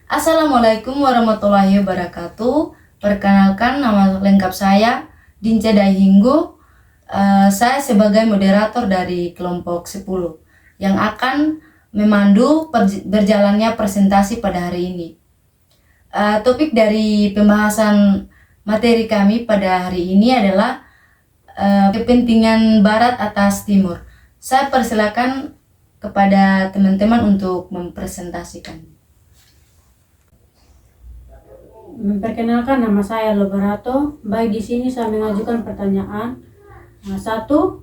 Assalamualaikum warahmatullahi wabarakatuh. Perkenalkan, nama lengkap saya Dince Daihinggo. Saya sebagai moderator dari kelompok 10 yang akan memandu berjalannya presentasi pada hari ini. Topik dari pembahasan materi kami pada hari ini adalah kepentingan Barat atas Timur. Saya persilakan kepada teman-teman untuk mempresentasikan. Memperkenalkan, nama saya Loberato. Baik, di sini saya mengajukan pertanyaan. Satu,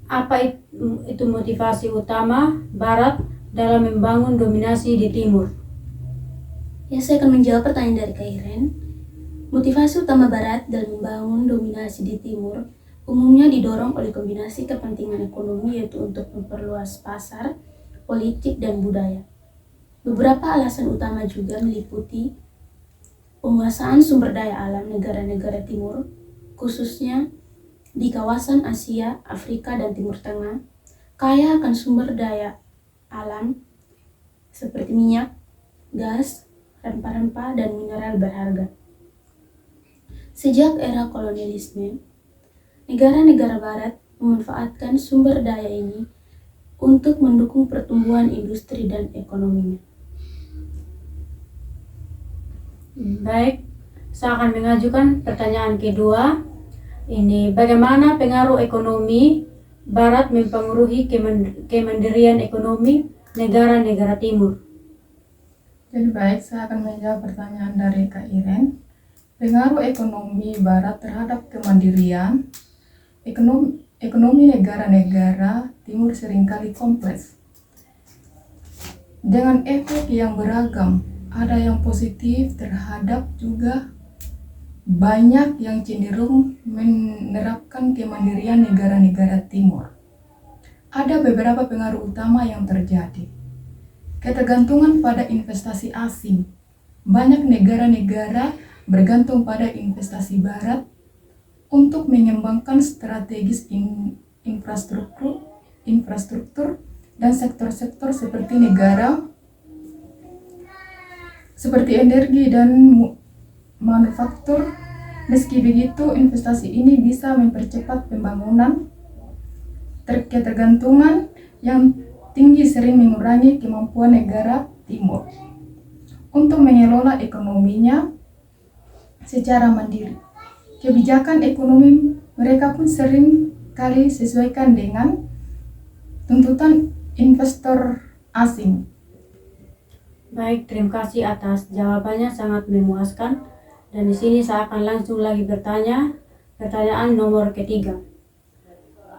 apa itu motivasi utama Barat dalam membangun dominasi di Timur? Ya, saya akan menjawab pertanyaan dari Kak Iren. Motivasi utama Barat dalam membangun dominasi di Timur umumnya didorong oleh kombinasi kepentingan ekonomi, yaitu untuk memperluas pasar, politik, dan budaya. Beberapa alasan utama juga meliputi penguasaan sumber daya alam negara-negara Timur, khususnya di kawasan Asia, Afrika, dan Timur Tengah, kaya akan sumber daya alam seperti minyak, gas, rempah-rempah, dan mineral berharga. Sejak era kolonialisme, negara-negara Barat memanfaatkan sumber daya ini untuk mendukung pertumbuhan industri dan ekonominya. Baik, saya akan mengajukan pertanyaan kedua. Ini, bagaimana pengaruh ekonomi Barat mempengaruhi kemandirian ekonomi negara-negara Timur? Jadi baik, saya akan menjawab pertanyaan dari Kak Iren. Pengaruh ekonomi Barat terhadap kemandirian ekonomi negara-negara Timur seringkali kompleks, dengan efek yang beragam. Ada yang positif terhadap juga banyak yang cenderung menerapkan kemandirian negara-negara Timur. Ada beberapa pengaruh utama yang terjadi. Ketergantungan pada investasi asing. Banyak negara-negara bergantung pada investasi Barat untuk mengembangkan strategis infrastruktur dan sektor-sektor seperti energi dan manufaktur. Meski begitu, investasi ini bisa mempercepat pembangunan. Ketergantungan yang tinggi sering mengurangi kemampuan negara Timur untuk mengelola ekonominya secara mandiri. Kebijakan ekonomi mereka pun sering kali sesuaikan dengan tuntutan investor asing. Baik, terima kasih atas jawabannya, sangat memuaskan. Dan di sini saya akan langsung lagi bertanya, pertanyaan nomor ketiga.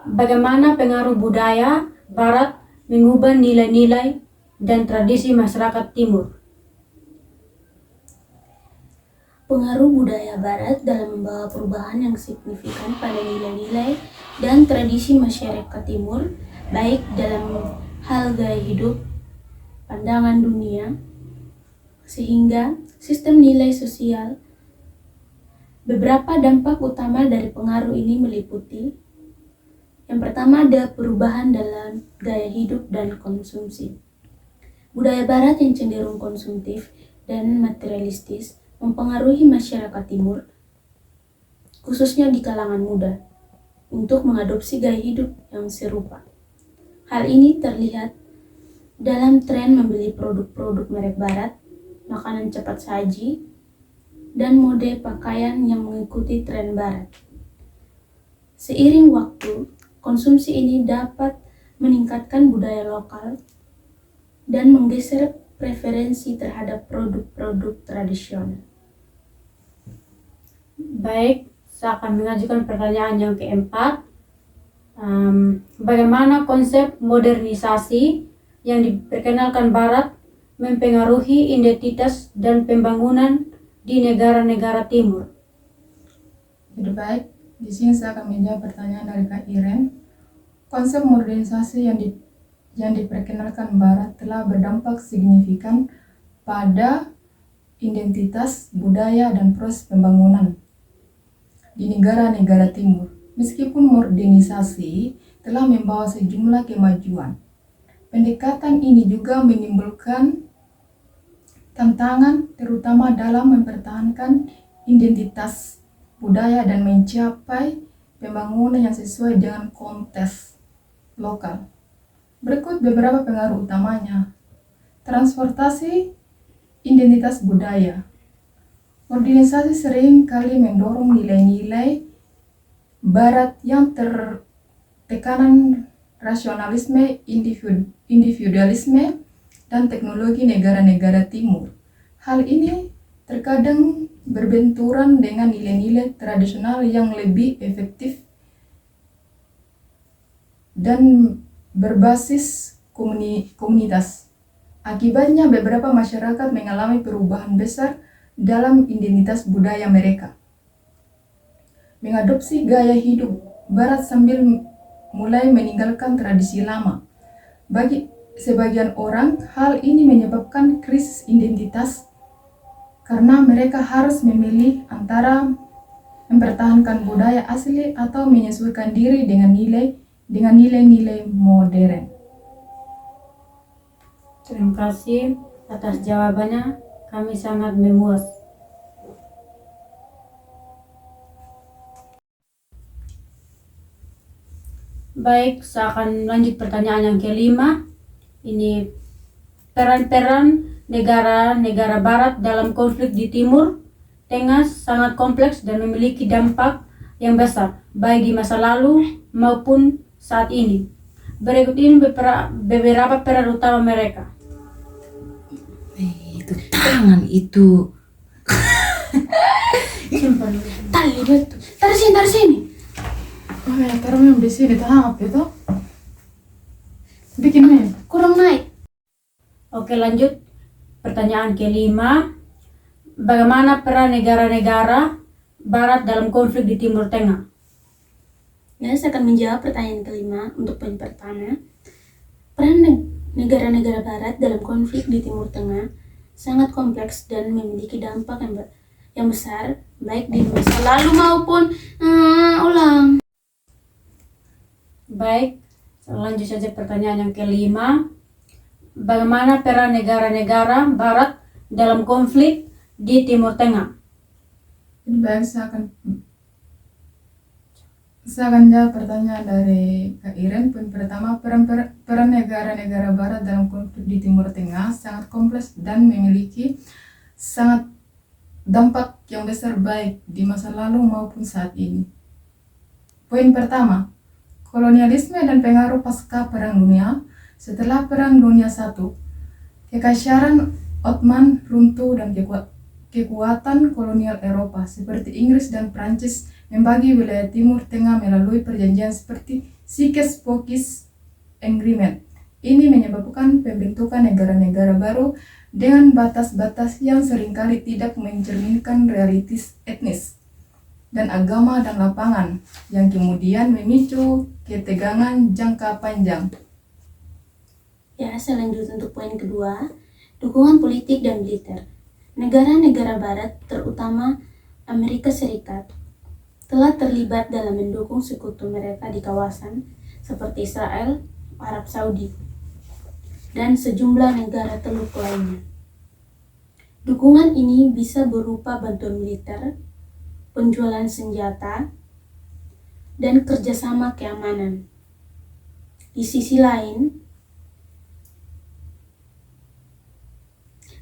Bagaimana pengaruh budaya Barat mengubah nilai-nilai dan tradisi masyarakat Timur? Pengaruh budaya Barat dalam membawa perubahan yang signifikan pada nilai-nilai dan tradisi masyarakat Timur, baik dalam hal gaya hidup, pandangan dunia, sehingga sistem nilai sosial. Beberapa dampak utama dari pengaruh ini meliputi: yang pertama, ada perubahan dalam gaya hidup dan konsumsi. Budaya Barat yang cenderung konsumtif dan materialistis mempengaruhi masyarakat Timur, khususnya di kalangan muda, untuk mengadopsi gaya hidup yang serupa. Hal ini terlihat dalam tren membeli produk-produk merek Barat, makanan cepat saji, dan mode pakaian yang mengikuti tren Barat. Seiring waktu, konsumsi ini dapat meningkatkan budaya lokal dan menggeser preferensi terhadap produk-produk tradisional. Baik, saya akan mengajukan pertanyaan yang keempat. Bagaimana konsep modernisasi yang diperkenalkan Barat mempengaruhi identitas dan pembangunan di negara-negara Timur? Jadi baik, di sini saya akan menjawab pertanyaan dari Kak Iren. Konsep modernisasi yang diperkenalkan Barat telah berdampak signifikan pada identitas, budaya, dan proses pembangunan di negara-negara Timur. Meskipun modernisasi telah membawa sejumlah kemajuan, pendekatan ini juga menimbulkan tantangan terutama dalam mempertahankan identitas budaya dan mencapai pembangunan yang sesuai dengan konteks lokal. Berikut beberapa pengaruh utamanya. Transportasi identitas budaya. Modernisasi sering kali mendorong nilai-nilai barat yang tertekanan rasionalisme, individualisme, dan teknologi negara-negara timur. Hal ini terkadang berbenturan dengan nilai-nilai tradisional yang lebih efektif dan berbasis komunitas. Akibatnya beberapa masyarakat mengalami perubahan besar dalam identitas budaya mereka. Mengadopsi gaya hidup barat sambil mulai meninggalkan tradisi lama. Bagi sebagian orang, hal ini menyebabkan krisis identitas karena mereka harus memilih antara mempertahankan budaya asli atau menyesuaikan diri dengan nilai-nilai modern. Terima kasih atas jawabannya. Kami sangat memuas. Baik, saya akan lanjut pertanyaan yang kelima. Ini peran-peran negara-negara barat dalam konflik di Timur Tengah sangat kompleks dan memiliki dampak yang besar, baik di masa lalu maupun saat ini. Berikut ini beberapa peran utama mereka. Itu tangan itu. Tali betul. Taruh sini. Oh ya, taruh memang di sini tahap itu. Bikin meme. Kurang naik. Oke, lanjut. Pertanyaan kelima. Bagaimana peran negara-negara barat dalam konflik di Timur Tengah? Ya, saya akan menjawab pertanyaan kelima untuk poin pertama. Peran negara-negara barat dalam konflik di Timur Tengah sangat kompleks dan memiliki dampak yang besar, baik di masa lalu maupun Baik, lanjut saja pertanyaan yang kelima. Bagaimana peran negara-negara barat dalam konflik di Timur Tengah? Ini baik, saya akan jawab pertanyaan dari Kak Iren. Poin pertama, peran negara-negara barat dalam konflik di Timur Tengah sangat kompleks dan memiliki sangat dampak yang besar baik di masa lalu maupun saat ini. Poin pertama, kolonialisme dan pengaruh pasca Perang Dunia. Setelah Perang Dunia I, kekaisaran Ottoman runtuh dan kekuatan kolonial Eropa seperti Inggris dan Prancis membagi wilayah Timur Tengah melalui perjanjian seperti Sykes-Picot Agreement. Ini menyebabkan pembentukan negara-negara baru dengan batas-batas yang seringkali tidak mencerminkan realitas etnis dan agama dan lapangan, yang kemudian memicu ketegangan jangka panjang. Ya, saya lanjut untuk poin kedua, dukungan politik dan militer. Negara-negara barat, terutama Amerika Serikat, telah terlibat dalam mendukung sekutu mereka di kawasan seperti Israel, Arab Saudi, dan sejumlah negara Teluk lainnya. Dukungan ini bisa berupa bantuan militer, penjualan senjata, dan kerjasama keamanan. Di sisi lain,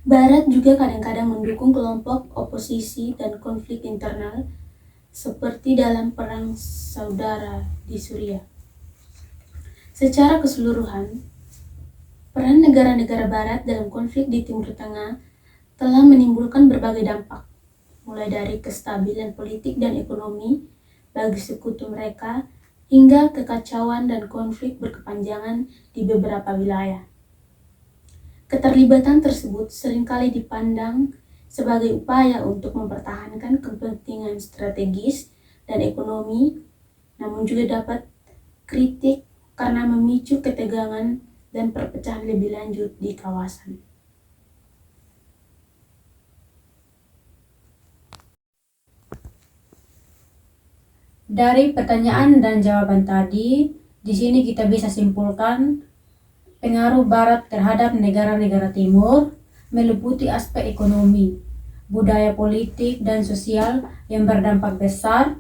Barat juga kadang-kadang mendukung kelompok oposisi dan konflik internal seperti dalam Perang Saudara di Suriah. Secara keseluruhan, peran negara-negara Barat dalam konflik di Timur Tengah telah menimbulkan berbagai dampak, mulai dari kestabilan politik dan ekonomi bagi sekutu mereka hingga kekacauan dan konflik berkepanjangan di beberapa wilayah. Keterlibatan tersebut seringkali dipandang sebagai upaya untuk mempertahankan kepentingan strategis dan ekonomi, namun juga dapat kritik karena memicu ketegangan dan perpecahan lebih lanjut di kawasan. Dari pertanyaan dan jawaban tadi, di sini kita bisa simpulkan pengaruh Barat terhadap negara-negara Timur meliputi aspek ekonomi, budaya politik, dan sosial yang berdampak besar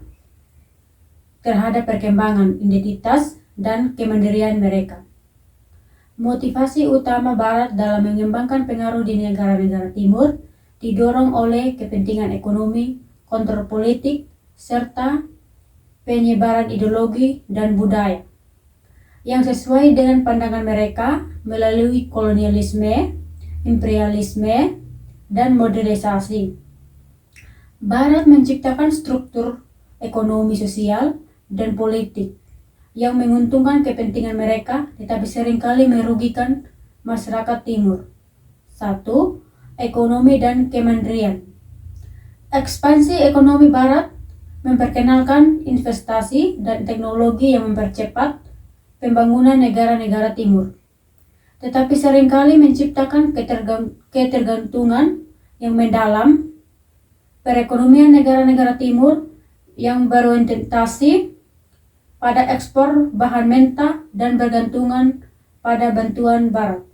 terhadap perkembangan identitas dan kemandirian mereka. Motivasi utama Barat dalam mengembangkan pengaruh di negara-negara Timur didorong oleh kepentingan ekonomi, kontrol politik, serta penyebaran ideologi dan budaya yang sesuai dengan pandangan mereka melalui kolonialisme, imperialisme, dan modernisasi. Barat menciptakan struktur ekonomi sosial dan politik yang menguntungkan kepentingan mereka tetapi seringkali merugikan masyarakat Timur. 1. Ekonomi dan kemandirian. Ekspansi ekonomi Barat memperkenalkan investasi dan teknologi yang mempercepat pembangunan negara-negara Timur, tetapi seringkali menciptakan ketergantungan yang mendalam. Perekonomian negara-negara Timur yang berorientasi pada ekspor bahan mentah dan bergantungan pada bantuan Barat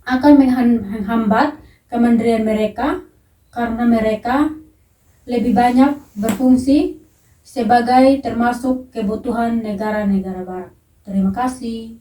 akan menghambat kemandirian mereka karena mereka lebih banyak berfungsi sebagai termasuk kebutuhan negara-negara Barat. Terima kasih.